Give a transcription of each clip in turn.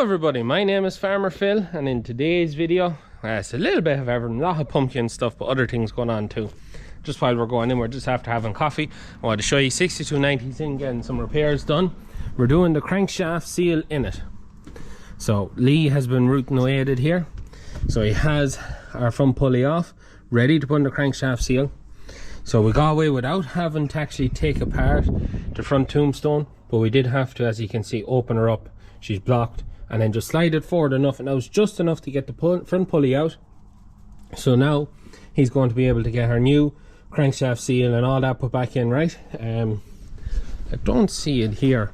Hello everybody, my name is Farmer Phil, and in today's video, it's a little bit of everything, a lot of pumpkin stuff, but other things going on too. Just while we're going in, we're just after having coffee. I want to show you 6290's in, getting some repairs done. We're doing the crankshaft seal in it. So Lee has been rooting away at it here. So he has our front pulley off, ready to put in the crankshaft seal. So we got away without having to actually take apart the front tombstone, but we did have to, as you can see, open her up. She's blocked, and then just slide it forward enough, and that was just enough to get the front pulley out. So now he's going to be able to get her new crankshaft seal and all that put back in, right? I don't see it here.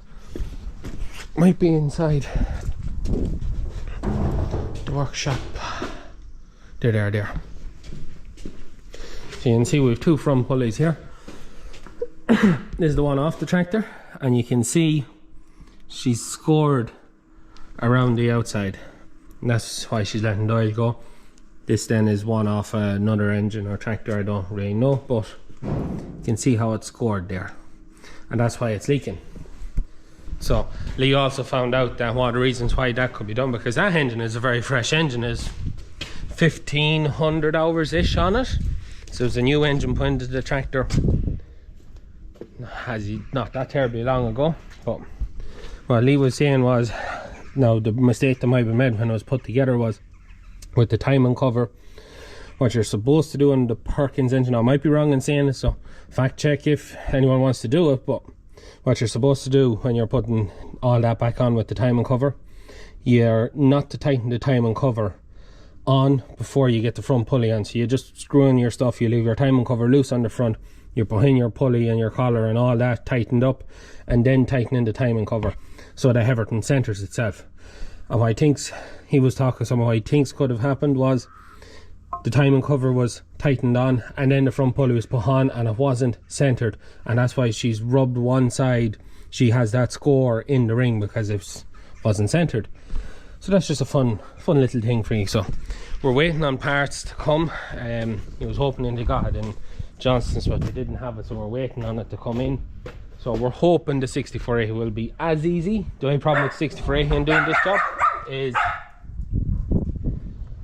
Might be inside the workshop. There. So you can see we have two front pulleys here. This is the one off the tractor, and you can see she's scored around the outside, and that's why she's letting the oil go. This then is one off another engine or tractor, I don't really know, but you can see how it's scored there, and that's why it's leaking. So Lee also found out that one of the reasons why that could be done, because that engine is a very fresh engine, is 1500 hours ish on it. So it's a new engine put into the tractor not that terribly long ago. But what Lee was saying was, now the mistake that might be made when it was put together was with the timing cover. What you're supposed to do on the Perkins engine, I might be wrong in saying it, so fact check if anyone wants to do it, but what you're supposed to do when you're putting all that back on with the timing cover, you're not to tighten the timing cover on before you get the front pulley on. So you just screw in your stuff, you leave your timing cover loose on the front, you're behind your pulley and your collar and all that tightened up, and then tightening the timing cover so that everything centers itself. And what he thinks, he was talking, some of what he thinks could have happened was the timing cover was tightened on and then the front pulley was put on and it wasn't centered, and that's why she's rubbed one side. She has that score in the ring because it wasn't centered. So that's just a fun little thing for you. So we're waiting on parts to come. He was hoping they got it in Johnston's, but they didn't have it, so we're waiting on it to come in. So we're hoping the 6480 will be as easy. The only problem with 6480 in doing this job is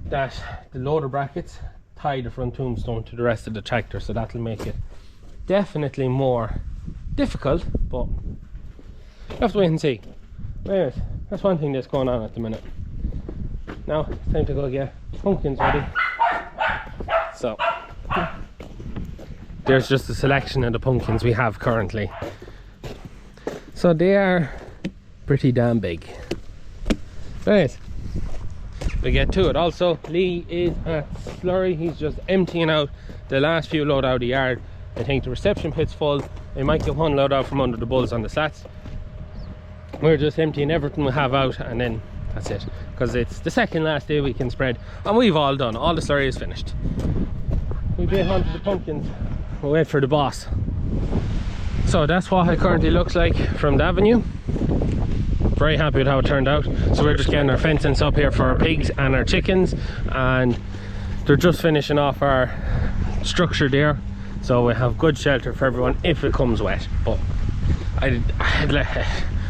that the loader brackets tie the front tombstone to the rest of the tractor, so that'll make it definitely more difficult, but we'll have to wait and see. Anyways, that's one thing that's going on at the minute. Now it's time to go get pumpkins ready. So there's just a selection of the pumpkins we have currently. So they are pretty damn big. Anyways, we get to it. Also, Lee is at Slurry. He's just emptying out the last few load out of the yard. I think the reception pit's full. They might get one load out from under the bulls on the slats. We're just emptying everything we have out, and then that's it, because it's the second last day we can spread, and we've all done. All the slurry is finished. We get onto the pumpkins. We'll wait for the boss. So that's what it currently looks like from the avenue. Very happy with how it turned out. So we're just getting our fencing up here for our pigs and our chickens, and they're just finishing off our structure there, so we have good shelter for everyone if it comes wet. But we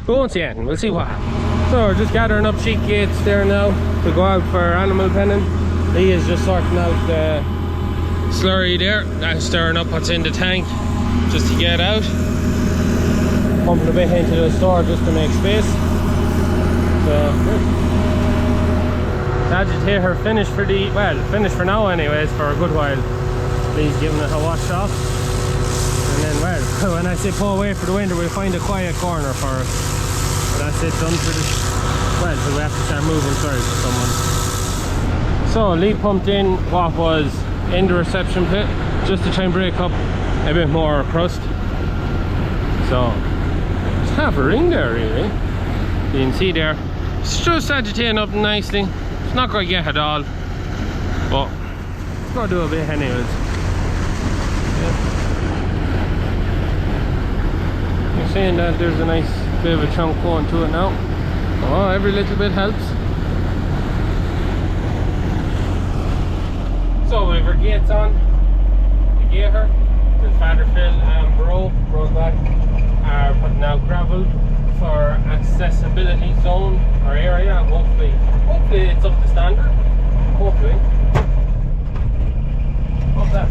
won't see anything, we'll see what happens. So we're just gathering up sheep gates there now to go out for animal penning. Lee is just sorting out the slurry there, that's stirring up what's in the tank just to get out. Pumping a bit into the store just to make space. So the agitator finished for the, well, finished for now anyways, for a good while. Lee's giving it a wash off. And then, well, when I say pull away for the winter, we'll find a quiet corner for it. That's it, done for this. Well, so we have to start moving cars for someone. So Lee pumped in what was in the reception pit just to try and break up a bit more crust. So it's half a ring there really. You can see there, it's just agitating up nicely. It's not quite yet at all, but it's gonna do a bit anyways. Yeah. You're seeing that there's a nice bit of a chunk going to it now. Oh, every little bit helps. So we have our gates on. The gator, the Father Phil and Bro back are putting out gravel our accessibility zone or area. Hopefully it's up to standard. Hopefully. What's that?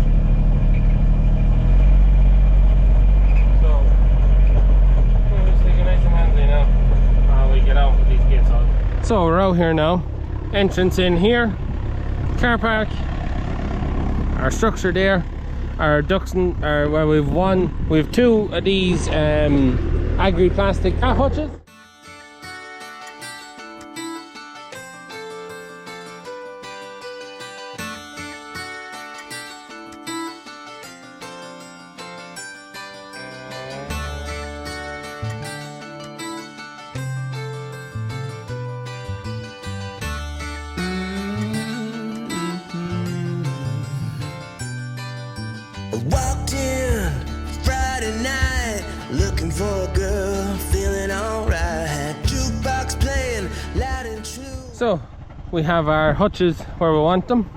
So we're just taking nice and handy now. We get out with these gates on. So we're out here now. Entrance in here. Car park. Our structure there. Our ducks and well, we've two of these agri-plastic calf hutches. Walked in Friday night looking for a girl, feeling alright. Jukebox playing loud and true. So we have our hutches where we want them.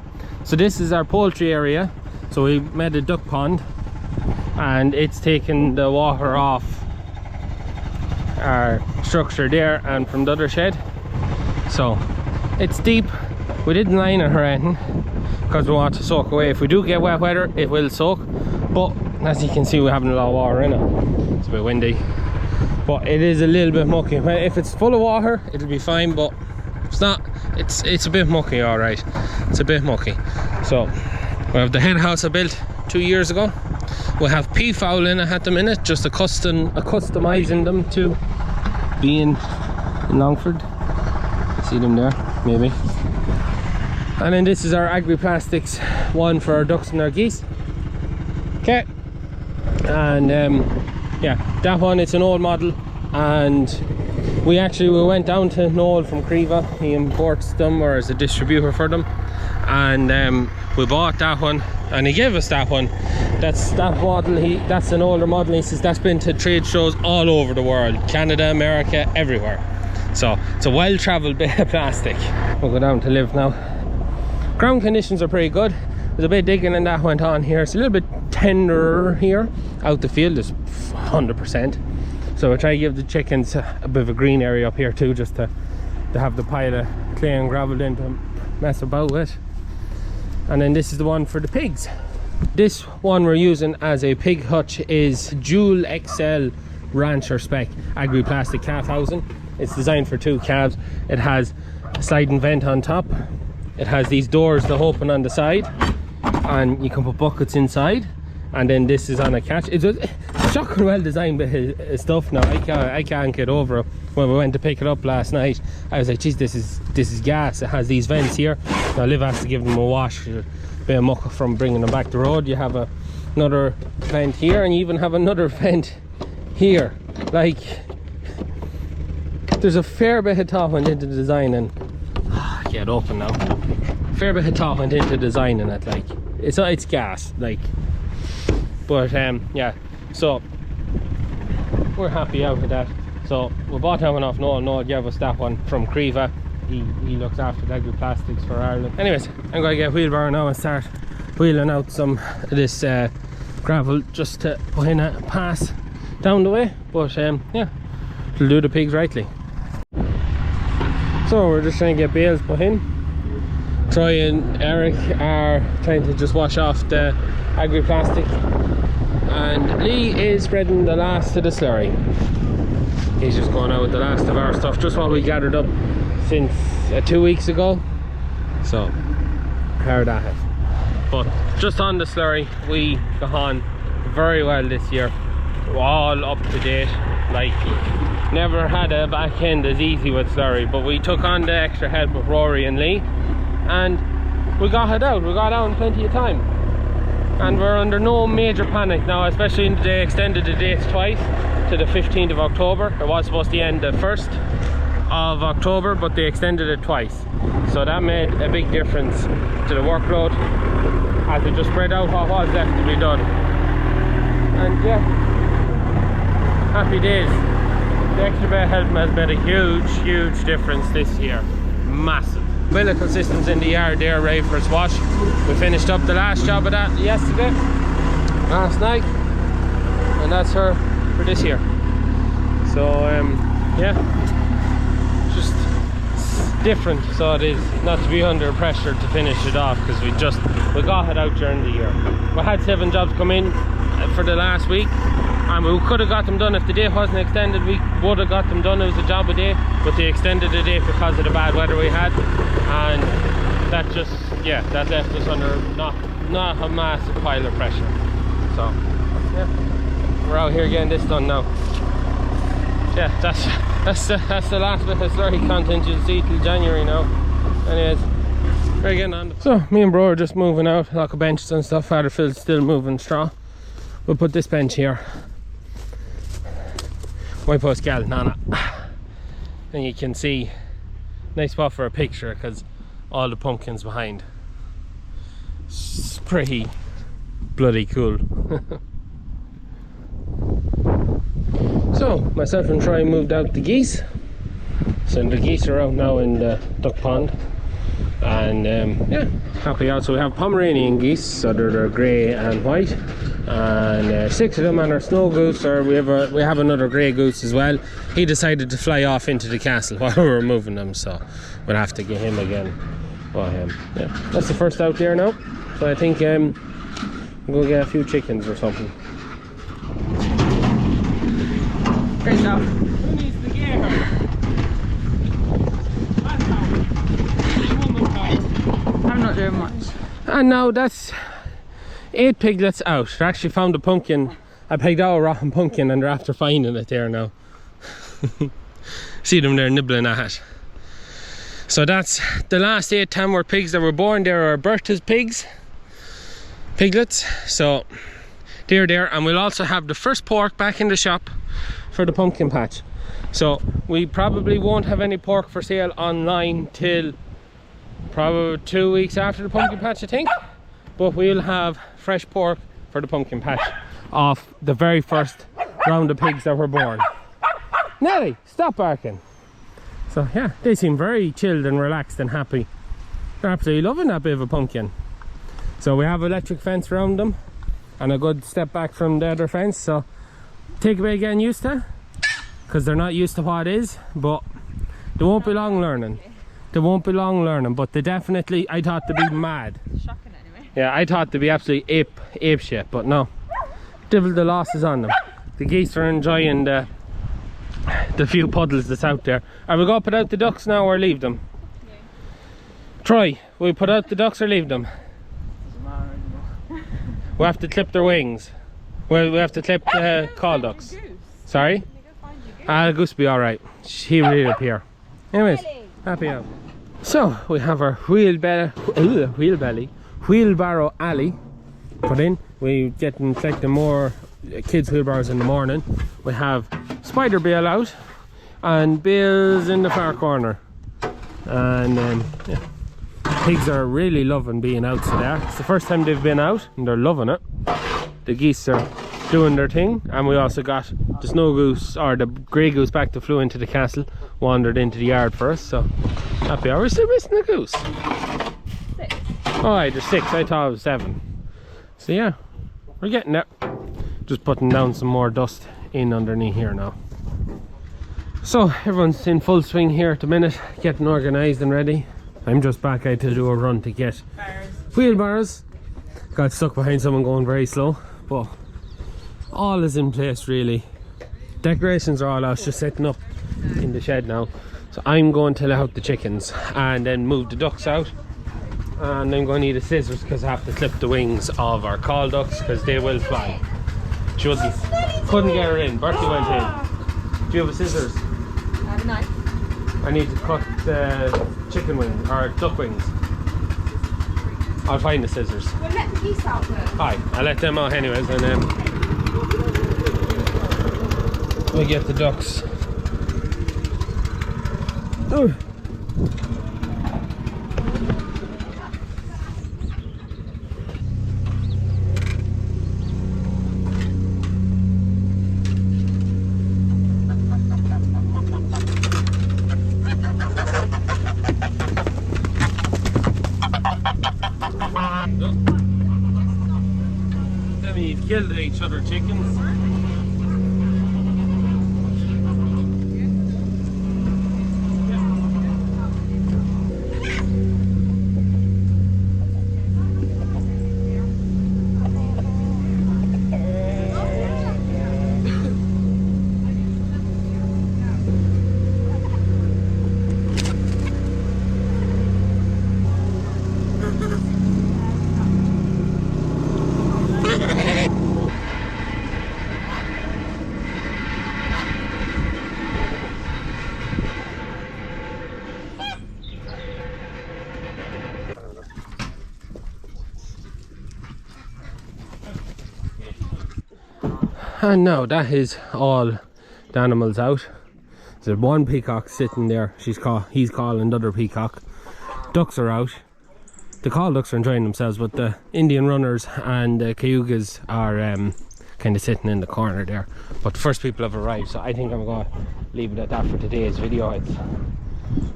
So this is our poultry area. So we made a duck pond and it's taken the water off our structure there and from the other shed. So it's deep. We didn't line it or anything because we want to soak away. If we do get wet weather, it will soak, but as you can see, we're having a lot of water in it. It's a bit windy, but it is a little bit mucky. If it's full of water, it'll be fine, but if it's not, it's a bit mucky. All right, it's a bit mucky. So we have the hen house I built 2 years ago. We have peafowl in it at the minute, just customizing them to be in Longford. See them there, maybe. And then this is our agri-plastics one for our ducks and our geese. Okay, and yeah, that one, it's an old model, and we went down to Noel from Creva. He imports them or is a distributor for them, and we bought that one and he gave us that one. That's that model. That's an older model. He says that's been to trade shows all over the world, Canada, America, everywhere. So it's a well-traveled bit of plastic. We'll go down to live now. Ground conditions are pretty good. There's a bit of digging and that went on here. It's a little bit tenderer here. Out the field is 100%. So we'll try to give the chickens a bit of a green area up here too, just to have the pile of clay and gravel in to mess about with. And then this is the one for the pigs. This one we're using as a pig hutch is Dual XL Rancher Spec agri-plastic calf housing. It's designed for 2 calves. It has a sliding vent on top. It has these doors that open on the side, and you can put buckets inside. And then this is on a catch. It's a shocking well designed bit of stuff now. I can't get over it. When we went to pick it up last night, I was like, geez, this is gas. It has these vents here. Now Liv has to give them a wash, a bit of muck from bringing them back the road. You have another vent here, and you even have another vent here. Like, there's a fair bit of thought went into designing. Get open now. Fair bit of thought went into designing it. Like, it's gas, like, but yeah, so we're happy out with that. So we bought that one off Noel. Noel gave us that one from Creva. He looks after the agri-plastics for Ireland. Anyways, I'm going to get a wheelbarrow now and start wheeling out some of this gravel just to put in a pass down the way. But yeah, it'll do the pigs rightly. So we're just trying to get bales put in. Troy and Eric are trying to just wash off the agri-plastic, and Lee is spreading the last of the slurry. He's just going out with the last of our stuff, just what we gathered up since 2 weeks ago. So hard at it. But just on the slurry, we got on very well this year. We're all up to date. Like, never had a back end as easy with slurry, but we took on the extra help with Rory and Lee, and we got it out. We got out in plenty of time, and we're under no major panic now, especially they extended the dates twice to the 15th of October. It was supposed to end the 1st of October, but they extended it twice, so that made a big difference to the workload as it just spread out what was left to be done. And yeah, happy days. The extra bit of help has made a huge difference this year. Massive. Umbilical systems in the yard there, ready for its wash. We finished up the last job of that last night, and that's her for this year. So yeah, just different, so it is not to be under pressure to finish it off, because we got it out during the year. We had 7 jobs come in for the last week, and we could have got them done if the day wasn't extended. We would have got them done. It was a job a day, but they extended the day because of the bad weather we had, and that just, yeah, that left us under not a massive pile of pressure. So yeah, we're out here getting this done now. Yeah, that's the last bit of Slurry content you'll see till January now. Anyways, we're getting on. So me and bro are just moving out, a lot of benches and stuff. Father Phil's still moving straw. We'll put this bench here. My post gal Nana, and you can see nice spot for a picture because all the pumpkins behind. It's pretty bloody cool. So myself and Troy moved out the geese, so the geese are out now in the duck pond, and yeah, happy out. So we have Pomeranian geese, so they're grey and white, and 6 of them, and our snow goose, or we have another grey goose as well. He decided to fly off into the castle while we were moving them, so we'll have to get him again. Well, yeah, that's the first out there now, so I think we'll go get a few chickens or something. Great job. Who needs the gear? I'm not doing much. And now that's 8 piglets out. They actually found a pumpkin. I picked out a rotten pumpkin and they're after finding it there now. See them there nibbling at it. So that's the last 8 Tamworth pigs that were born. There are Bertha's piglets. So they're there, and we'll also have the first pork back in the shop for the pumpkin patch. So we probably won't have any pork for sale online till probably 2 weeks after the pumpkin patch, I think. But we'll have fresh pork for the pumpkin patch off the very first round of pigs that were born. Nelly, stop barking. So yeah, they seem very chilled and relaxed and happy. They're absolutely loving that bit of a pumpkin. So we have electric fence around them and a good step back from the other fence, so take a bit of getting used to, because they're not used to what it is, but they won't be long learning. They won't be long learning, but they definitely, I thought they'd be mad. Shocking anyway. Yeah, I thought they'd be absolutely ape shit, but no. Divil the losses on them. The geese are enjoying the few puddles that's out there. Are we going to put out the ducks now or leave them? Yeah. Troy, will we put out the ducks or leave them? We have to clip their wings. Well, we have to clip the call ducks. Sorry? Ah, the goose will be alright. He will appear. Anyways, happy out. So, we have our wheelbarrow alley put in. We get and collect more kids' wheelbarrows in the morning. We have spider bale out and bales in the far corner. And yeah. Pigs are really loving being out today. It's the first time they've been out and they're loving it. The geese are doing their thing, and we also got the snow goose, or the grey goose, back that flew into the castle, wandered into the yard for us, so happy. Are we still missing a goose? 6. Oh, there's 6. I thought it was 7. So yeah, we're getting there. Just putting down some more dust in underneath here now. So everyone's in full swing here at the minute, getting organised and ready. I'm just back out to do a run to get wheelbarrows. Got stuck behind someone going very slow, but all is in place really. Decorations are all out, just setting up in the shed now. So I'm going to let out the chickens and then move the ducks out. And I'm going to need a scissors because I have to clip the wings of our call ducks because they will fly. Couldn't get her in. Bertie went in. Do you have a scissors? I have a knife. I need to cut the chicken wings, or duck wings. I'll find the scissors. We'll let the geese out first. Aye, I'll let them out anyways, and then we get the ducks. Oh. Killed each other chickens. And now that is all the animals out. There's one peacock sitting there. He's calling the other peacock. Ducks are out. The call ducks are enjoying themselves, but the Indian runners and the cayugas are kind of sitting in the corner there. But the first people have arrived, so I think I'm going to leave it at that for today's video. It's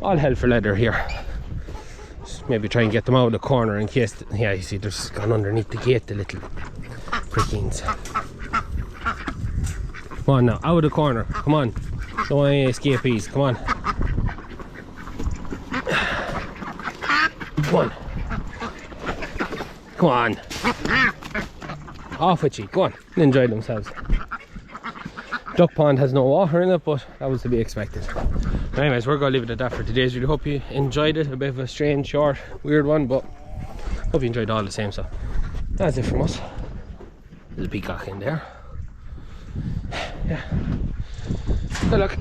all hell for leather here. Just maybe try and get them out of the corner in case, yeah, you see they're just gone underneath the gate, the little prickings. Come on now, out of the corner, come on. Don't want any escapees, come on. Come on. Come on. Off with you, go on. Enjoy themselves. Duck pond has no water in it, but that was to be expected. Anyways, we're going to leave it at that for today's video. Hope you enjoyed it. A bit of a strange, short, weird one, but hope you enjoyed all the same. So that's it from us. There's a peacock in there. Yeah. Good luck.